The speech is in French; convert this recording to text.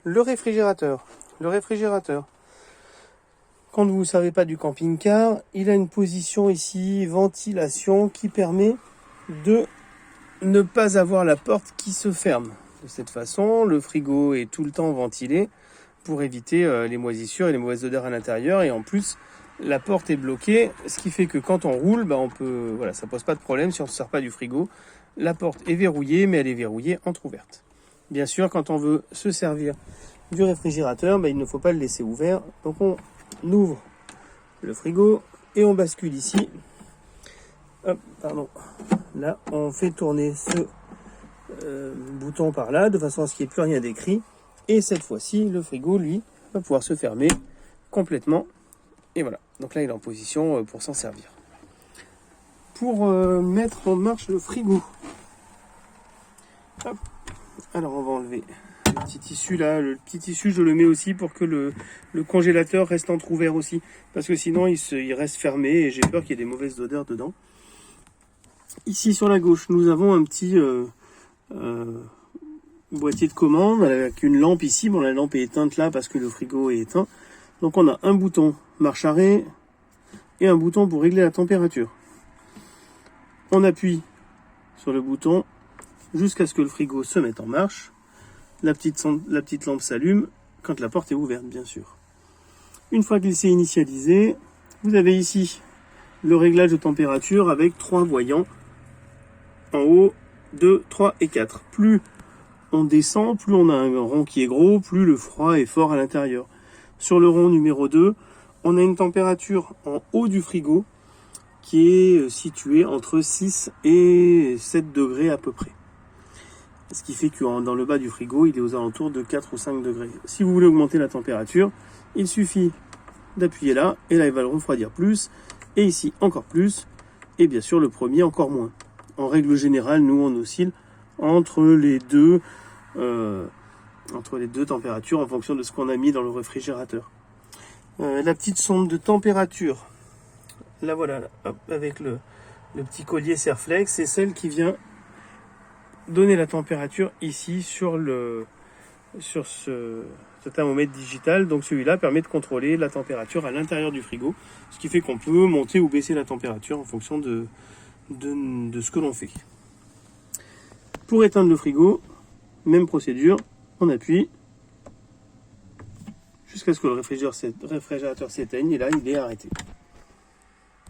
le réfrigérateur. Le réfrigérateur, quand vous ne savez pas du camping-car, il a une position ici, ventilation, qui permet de ne pas avoir la porte qui se ferme. De cette façon, le frigo est tout le temps ventilé pour éviter les moisissures et les mauvaises odeurs à l'intérieur. Et en plus, la porte est bloquée, ce qui fait que quand on roule, voilà, ça pose pas de problème si on ne se sert pas du frigo. La porte est verrouillée, mais elle est verrouillée entrouverte. Bien sûr, quand on veut se servir du réfrigérateur, il ne faut pas le laisser ouvert. Donc on ouvre le frigo et on bascule ici. Hop, pardon. Là, on fait tourner ce bouton par là, de façon à ce qu'il n'y ait plus rien d'écrit. Et cette fois-ci, le frigo, lui, va pouvoir se fermer complètement. Et voilà. Donc là, il est en position pour s'en servir. Pour mettre en marche le frigo. Hop. Alors, on va enlever le petit tissu là. Le petit tissu, je le mets aussi pour que le congélateur reste entrouvert aussi. Parce que sinon, il reste fermé et j'ai peur qu'il y ait des mauvaises odeurs dedans. Ici, sur la gauche, nous avons un petit boîtier de commande avec une lampe ici. Bon, la lampe est éteinte là parce que le frigo est éteint. Donc on a un bouton marche arrêt et un bouton pour régler la température. On appuie sur le bouton jusqu'à ce que le frigo se mette en marche. La petite lampe s'allume quand la porte est ouverte, bien sûr. Une fois qu'il s'est initialisé, vous avez ici le réglage de température avec 3 voyants en haut, 2, 3 et 4. Plus on descend, plus on a un rond qui est gros, plus le froid est fort à l'intérieur. Sur le rond numéro 2, on a une température en haut du frigo qui est située entre 6 et 7 degrés à peu près. Ce qui fait que dans le bas du frigo, il est aux alentours de 4 ou 5 degrés. Si vous voulez augmenter la température, il suffit d'appuyer là, et là il va le refroidir plus, et ici encore plus, et bien sûr le premier encore moins. En règle générale, nous on oscille entre les deux températures en fonction de ce qu'on a mis dans le réfrigérateur. La petite sonde de température, là voilà, hop, avec le petit collier Serflex, c'est celle qui vient donner la température ici sur ce thermomètre digital. Donc celui-là permet de contrôler la température à l'intérieur du frigo, ce qui fait qu'on peut monter ou baisser la température en fonction de ce que l'on fait. Pour éteindre le frigo, même procédure, on appuie jusqu'à ce que le réfrigérateur s'éteigne et là il est arrêté.